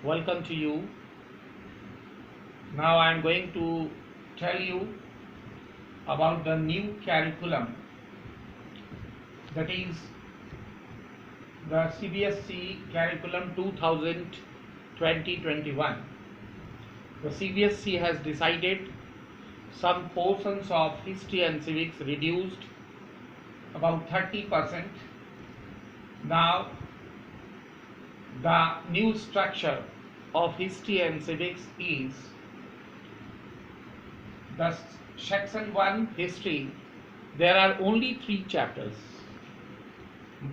Welcome to you. Now I am going to tell you about the new curriculum, that is the CBSE curriculum 2020-21. The CBSE has decided some portions of history and civics reduced about 30%. Now the new structure of history and civics is the section 1 history. There are only 3 chapters.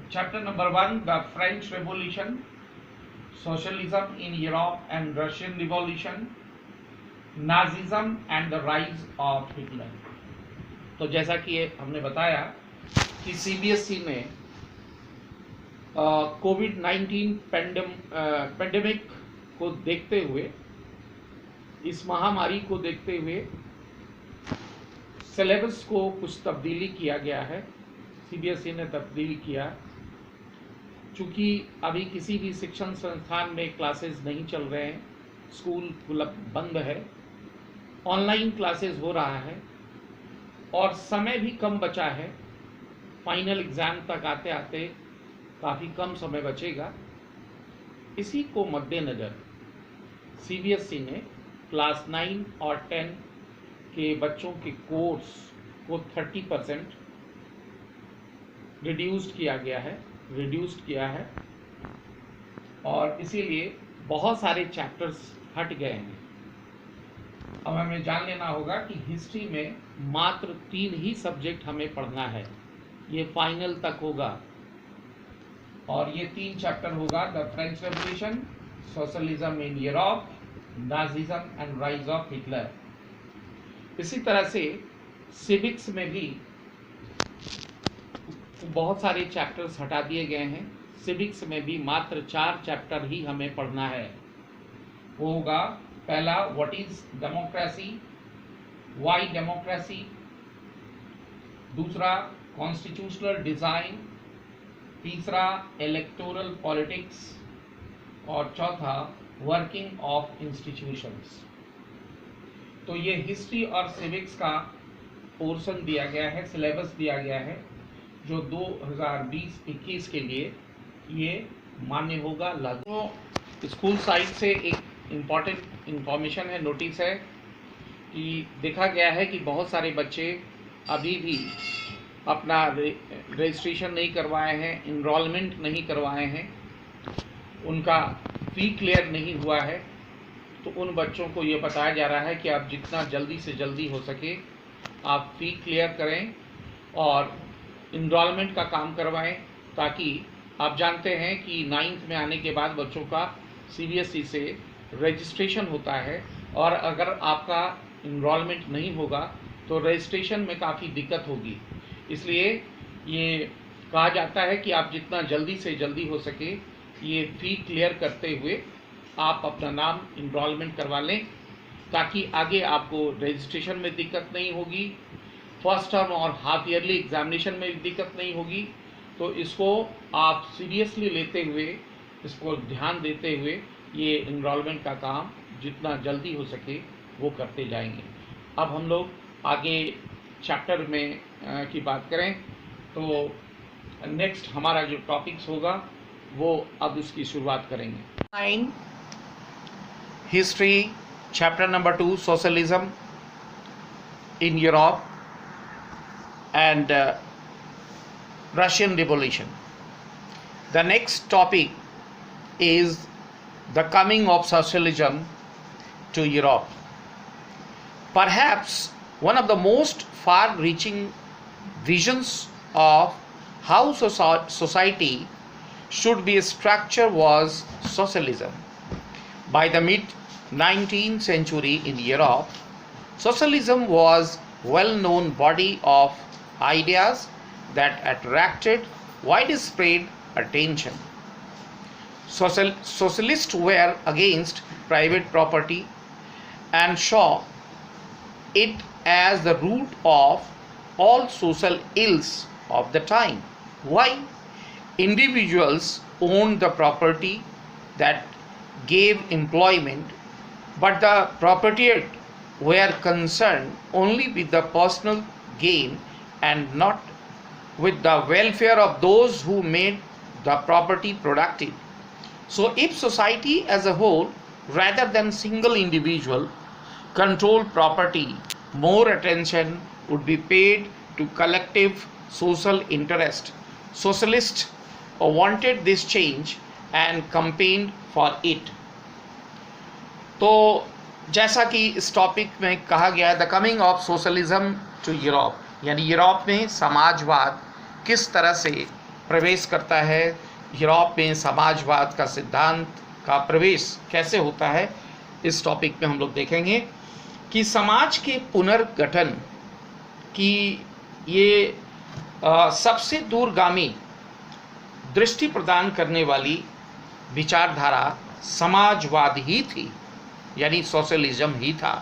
Chapter number 1, the French Revolution, Socialism in Europe and Russian Revolution, Nazism and the rise of Hitler. तो जैसा कि हमने बताया कि CBSE ने कोविड-19 pandemic को देखते हुए, इस महामारी को देखते हुए सिलेबस को कुछ तब्दीली किया गया है। सीबीएसई ने तब्दीली किया चूँकि अभी किसी भी शिक्षण संस्थान में क्लासेस नहीं चल रहे हैं, स्कूल बंद है, ऑनलाइन क्लासेस हो रहा है और समय भी कम बचा है। फाइनल एग्ज़ाम तक आते आते काफ़ी कम समय बचेगा। इसी को मद्देनज़र सीबीएसई ने क्लास 9 और 10 के बच्चों के कोर्स को 30% रिड्यूस्ड किया है और इसीलिए बहुत सारे चैप्टर्स हट गए हैं। अब हमें जान लेना होगा कि हिस्ट्री में मात्र 3 ही सब्जेक्ट हमें पढ़ना है, ये फाइनल तक होगा और ये 3 चैप्टर होगा, the French revolution, socialism in Europe, Nazism and rise of Hitler. इसी तरह से सिविक्स में भी बहुत सारे चैप्टर्स हटा दिए गए हैं। सिविक्स में भी मात्र 4 चैप्टर ही हमें पढ़ना है। वो होगा पहला, what is democracy, why democracy, दूसरा कॉन्स्टिट्यूशनल डिजाइन, तीसरा इलेक्टोरल पॉलिटिक्स और चौथा वर्किंग ऑफ इंस्टीट्यूशंस। तो ये हिस्ट्री और सिविक्स का पोर्शन दिया गया है, सिलेबस दिया गया है, जो 2020-21 के लिए ये मान्य होगा, लागू। तो स्कूल साइड से एक इम्पॉर्टेंट इंफॉर्मेशन है, नोटिस है कि देखा गया है कि बहुत सारे बच्चे अभी भी अपना रजिस्ट्रेशन नहीं करवाए हैं, इनरोलमेंट नहीं करवाए हैं, उनका फ़ी क्लियर नहीं हुआ है। तो उन बच्चों को ये बताया जा रहा है कि आप जितना जल्दी से जल्दी हो सके आप फ़ी क्लियर करें और इनरोलमेंट का काम करवाएं, ताकि आप जानते हैं कि 9th में आने के बाद बच्चों का सीबीएसई से रजिस्ट्रेशन होता है और अगर आपका इनरोलमेंट नहीं होगा तो रजिस्ट्रेशन में काफ़ी दिक्कत होगी। इसलिए ये कहा जाता है कि आप जितना जल्दी से जल्दी हो सके ये फ़ी क्लियर करते हुए आप अपना नाम इनरोलमेंट करवा लें, ताकि आगे आपको रजिस्ट्रेशन में दिक्कत नहीं होगी, फर्स्ट टर्म और हाफ ईयरली एग्जामिनेशन में दिक्कत नहीं होगी। तो इसको आप सीरियसली लेते हुए, इसको ध्यान देते हुए ये इनरोलमेंट का काम जितना जल्दी हो सके वो करते जाएंगे। अब हम लोग आगे चैप्टर में की बात करें तो नेक्स्ट हमारा जो टॉपिक्स होगा वो अब इसकी शुरुआत करेंगे। 9 history, chapter number 2 socialism in Europe and Russian Revolution. The next topic is the coming of socialism to Europe. Perhaps one of the most far-reaching visions of how society should be structured was socialism. By the mid-19th century in Europe, socialism was a well-known body of ideas that attracted widespread attention. Socialists were against private property and saw it as the root of all social ills of the time. Why? Individuals owned the property that gave employment, but the proprietors were concerned only with the personal gain and not with the welfare of those who made the property productive. So if society as a whole, rather than single individual, controlled property, more attention would be paid to collective social interest. Socialists wanted this change and campaigned for it. तो जैसा कि इस topic में कहा गया है, the coming of socialism to Europe, यानी Europe में समाजवाद किस तरह से प्रवेश करता है, यूरोप में समाजवाद का सिद्धांत का प्रवेश कैसे होता है, इस टॉपिक में हम लोग देखेंगे कि समाज के पुनर्गठन की ये सबसे दूरगामी दृष्टि प्रदान करने वाली विचारधारा समाजवाद ही थी, यानी सोशलिज्म ही था।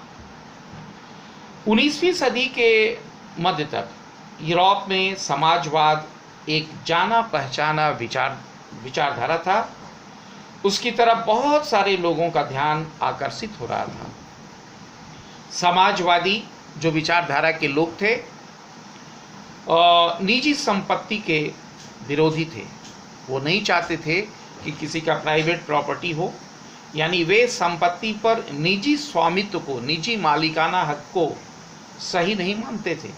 19वीं सदी के मध्य तक यूरोप में समाजवाद एक जाना पहचाना विचारधारा था। उसकी तरफ बहुत सारे लोगों का ध्यान आकर्षित हो रहा था। समाजवादी जो विचारधारा के लोग थे निजी संपत्ति के विरोधी थे। वो नहीं चाहते थे कि किसी का प्राइवेट प्रॉपर्टी हो, यानी वे संपत्ति पर निजी स्वामित्व को, निजी मालिकाना हक को सही नहीं मानते थे।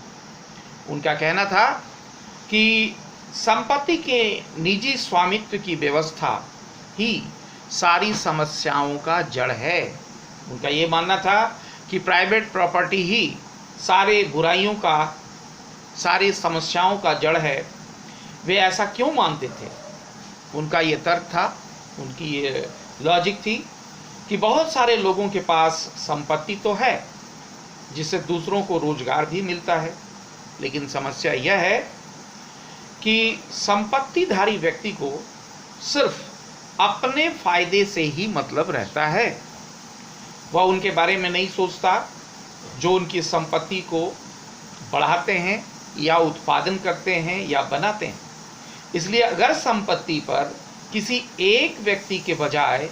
उनका कहना था कि संपत्ति के निजी स्वामित्व की व्यवस्था ही सारी समस्याओं का जड़ है। उनका ये मानना था कि प्राइवेट प्रॉपर्टी ही सारे बुराइयों का, सारी समस्याओं का जड़ है। वे ऐसा क्यों मानते थे? उनका ये तर्क था, उनकी ये लॉजिक थी कि बहुत सारे लोगों के पास संपत्ति तो है जिससे दूसरों को रोजगार भी मिलता है, लेकिन समस्या यह है कि संपत्तिधारी व्यक्ति को सिर्फ अपने फायदे से ही मतलब रहता है। वह उनके बारे में नहीं सोचता जो उनकी संपत्ति को बढ़ाते हैं या उत्पादन करते हैं या बनाते हैं। इसलिए अगर संपत्ति पर किसी एक व्यक्ति के बजाय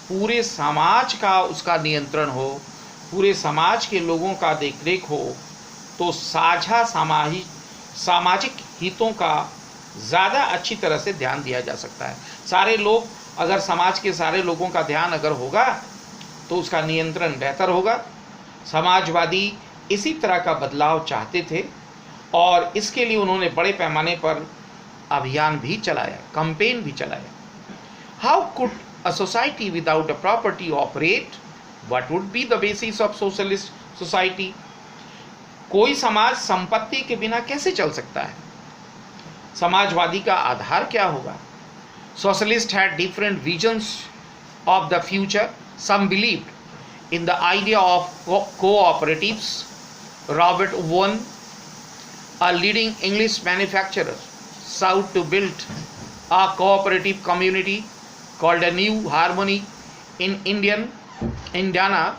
पूरे समाज का उसका नियंत्रण हो, पूरे समाज के लोगों का देखरेख हो, तो साझा सामाजिक हितों का ज़्यादा अच्छी तरह से ध्यान दिया जा सकता है। सारे लोग, अगर समाज के सारे लोगों का ध्यान अगर होगा तो उसका नियंत्रण बेहतर होगा। समाजवादी इसी तरह का बदलाव चाहते थे और इसके लिए उन्होंने बड़े पैमाने पर अभियान भी चलाया, कैंपेन भी चलाया। How could a society without a property operate? What would be the basis of socialist society? कोई समाज संपत्ति के बिना कैसे चल सकता है? समाजवादी का आधार क्या होगा? Socialists had different visions of the future. Some believed in the idea of cooperatives. Robert Owen, a leading English manufacturer, sought to build a cooperative community called a New Harmony in Indiana,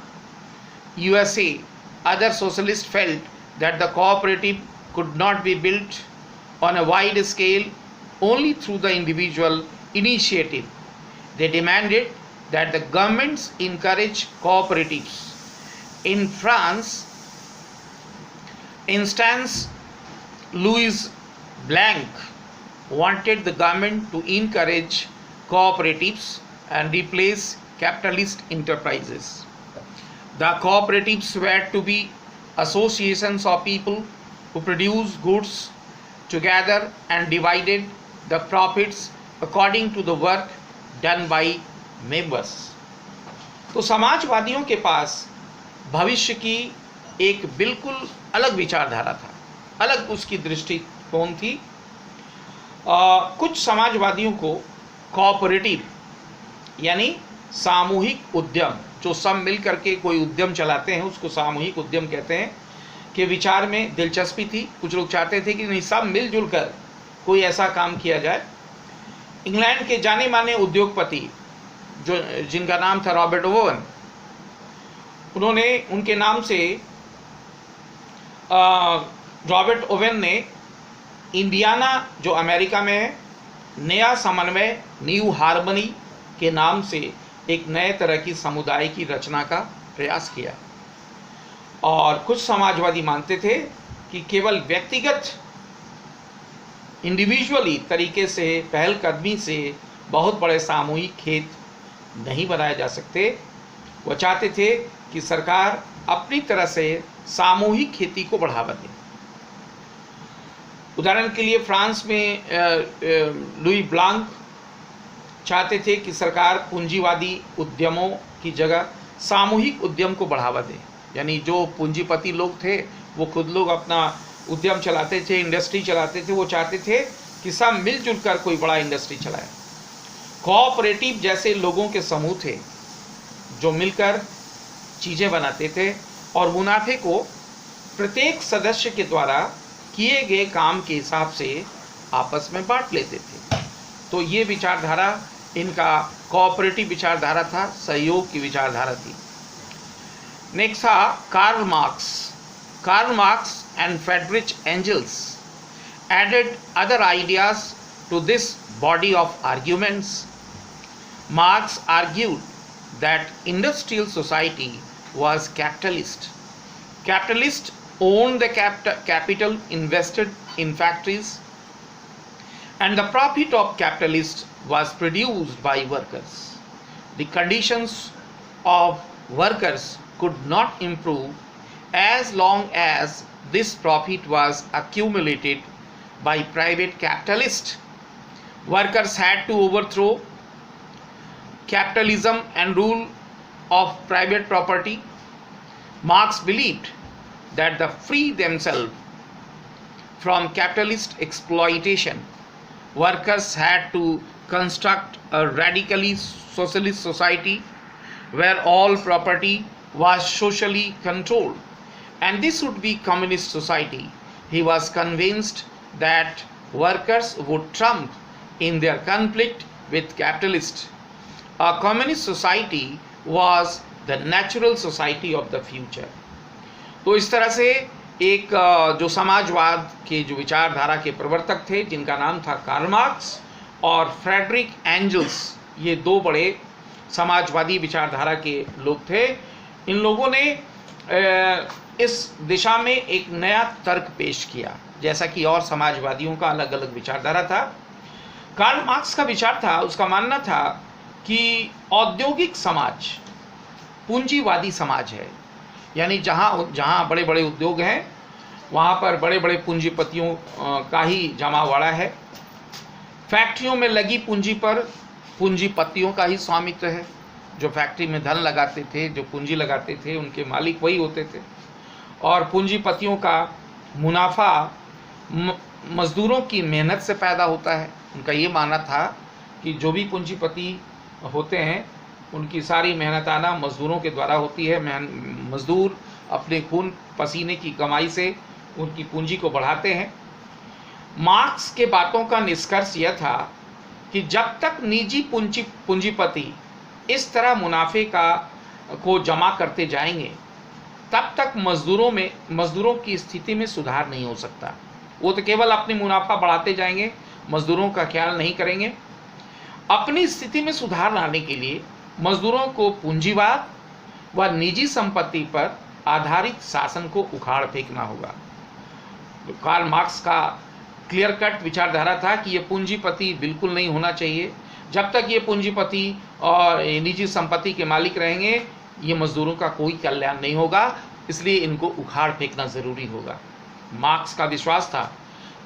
USA. Other socialists felt that the cooperative could not be built on a wide scale only through the individual initiative. They demanded that the governments encourage cooperatives. In France, instance, Louis Blanc wanted the government to encourage cooperatives and replace capitalist enterprises. The cooperatives were to be associations of people who produce goods together and divided the profits according to the work done by members. तो समाजवादियों के पास भविष्य की एक बिल्कुल अलग विचारधारा था, अलग उसकी दृष्टिकोण थी। कुछ समाजवादियों को कोऑपरेटिव यानी सामूहिक उद्यम, जो सब मिल करके कोई उद्यम चलाते हैं उसको सामूहिक उद्यम कहते हैं, के विचार में दिलचस्पी थी। कुछ लोग चाहते थे कि नहीं, सब मिलजुल कर कोई ऐसा काम किया जाए। इंग्लैंड के जाने माने उद्योगपति जो जिनका नाम था रॉबर्ट ओवन, उन्होंने उनके नाम से रॉबर्ट ओवन ने इंडियाना जो अमेरिका में है, नया समन्वय न्यू हार्मनी के नाम से एक नए तरह की समुदाय की रचना का प्रयास किया। और कुछ समाजवादी मानते थे कि केवल व्यक्तिगत इंडिविजुअली तरीके से पहलकदमी से बहुत बड़े सामूहिक खेत नहीं बनाए जा सकते। वो चाहते थे कि सरकार अपनी तरह से सामूहिक खेती को बढ़ावा दे। उदाहरण के लिए फ्रांस में लुई ब्लांक चाहते थे कि सरकार पूंजीवादी उद्यमों की जगह सामूहिक उद्यम को बढ़ावा दे। यानी जो पूंजीपति लोग थे वो खुद लोग अपना उद्यम चलाते थे, इंडस्ट्री चलाते थे, वो चाहते थे कि सब मिलजुल कर कोई बड़ा इंडस्ट्री चलाए। कोऑपरेटिव जैसे लोगों के समूह थे जो मिलकर चीज़ें बनाते थे और मुनाफे को प्रत्येक सदस्य के द्वारा किए गए काम के हिसाब से आपस में बांट लेते थे। तो ये विचारधारा इनका कोऑपरेटिव विचारधारा था, सहयोग की विचारधारा थी। नेक्स्ट था Karl Marx. Karl Marx and Friedrich Engels added other ideas to this body of arguments. Marx argued that industrial society was capitalist. Capitalists owned the capital invested in factories, and the profit of capitalists was produced by workers. The conditions of workers could not improve as long as this profit was accumulated by private capitalists. Workers had to overthrow capitalism and rule of private property. Marx believed that to free themselves from capitalist exploitation, workers had to construct a radically socialist society where all property was socially controlled, and this would be communist society. He was convinced that workers would trump in their conflict with capitalists. A communist society was the natural society of the future. तो इस तरह से एक जो समाजवाद के जो विचारधारा के प्रवर्तक थे जिनका नाम था कार्ल मार्क्स और फ्रेडरिक एंजल्स, ये दो बड़े समाजवादी विचारधारा के लोग थे। इन लोगों ने इस दिशा में एक नया तर्क पेश किया, जैसा कि और समाजवादियों का अलग अलग विचारधारा था। कार्ल मार्क्स का विचार था, उसका मानना था कि औद्योगिक समाज पूंजीवादी समाज है। यानी जहाँ बड़े बड़े उद्योग हैं वहाँ पर बड़े बड़े पूंजीपतियों का ही जमावड़ा है। फैक्ट्रियों में लगी पूंजी पर पूंजीपतियों का ही स्वामित्व है। जो फैक्ट्री में धन लगाते थे, जो पूंजी लगाते थे, उनके मालिक वही होते थे। और पूंजीपतियों का मुनाफा मजदूरों की मेहनत से पैदा होता है। उनका ये मानना था कि जो भी पूंजीपति होते हैं उनकी सारी मेहनताना मजदूरों के द्वारा होती है। मजदूर अपने खून पसीने की कमाई से उनकी पूंजी को बढ़ाते हैं। मार्क्स के बातों का निष्कर्ष यह था कि जब तक निजी पूंजीपति इस तरह मुनाफे को जमा करते जाएंगे तब तक मजदूरों की स्थिति में सुधार नहीं हो सकता। वो तो केवल अपनी मुनाफा बढ़ाते जाएंगे, मजदूरों का ख्याल नहीं करेंगे। अपनी स्थिति में सुधार लाने के लिए मजदूरों को पूंजीवाद व निजी संपत्ति पर आधारित शासन को उखाड़ फेंकना होगा। तो कार्ल मार्क्स का क्लियर कट विचारधारा था कि ये पूंजीपति बिल्कुल नहीं होना चाहिए। जब तक ये पूंजीपति और निजी संपत्ति के मालिक रहेंगे ये मजदूरों का कोई कल्याण नहीं होगा, इसलिए इनको उखाड़ फेंकना ज़रूरी होगा। मार्क्स का विश्वास था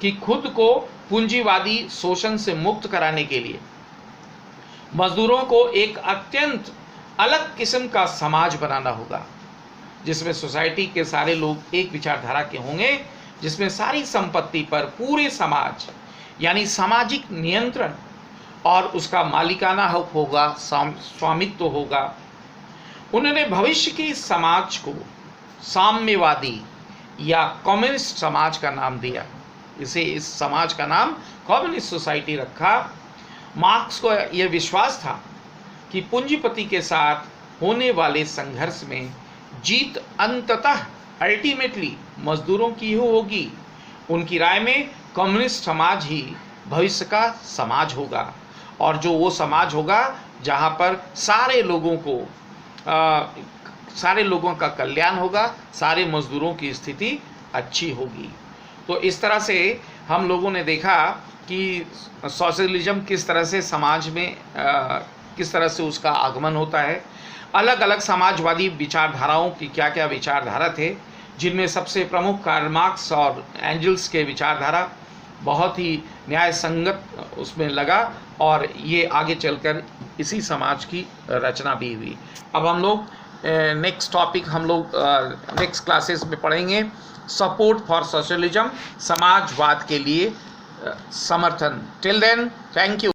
कि खुद को पूंजीवादी शोषण से मुक्त कराने के लिए मजदूरों को एक अत्यंत अलग किस्म का समाज बनाना होगा, जिसमें सोसाइटी के सारे लोग एक विचारधारा के होंगे, जिसमें सारी संपत्ति पर पूरे समाज यानी सामाजिक नियंत्रण और उसका मालिकाना हक होगा, स्वामित्व होगा। उन्होंने भविष्य के इस समाज को साम्यवादी या कम्युनिस्ट समाज का नाम दिया। इस समाज का नाम कम्युनिस्ट सोसाइटी रखा। मार्क्स को यह विश्वास था कि पूंजीपति के साथ होने वाले संघर्ष में जीत अंततः अल्टीमेटली मजदूरों की ही होगी। उनकी राय में कम्युनिस्ट समाज ही भविष्य का समाज होगा और जो वो समाज होगा जहाँ पर सारे लोगों का कल्याण होगा, सारे मजदूरों की स्थिति अच्छी होगी। तो इस तरह से हम लोगों ने देखा कि सोशलिज्म किस तरह से समाज में किस तरह से उसका आगमन होता है। अलग अलग समाजवादी विचारधाराओं की क्या क्या विचारधारा थे, जिनमें सबसे प्रमुख कार्ल मार्क्स और एंजल्स के विचारधारा बहुत ही न्याय संगत उसमें लगा, और ये आगे चलकर इसी समाज की रचना भी हुई। अब हम लोग नेक्स्ट टॉपिक हम लोग नेक्स्ट क्लासेस में पढ़ेंगे, सपोर्ट फॉर सोशलिज्म, समाजवाद के लिए समर्थन। Till then, thank you.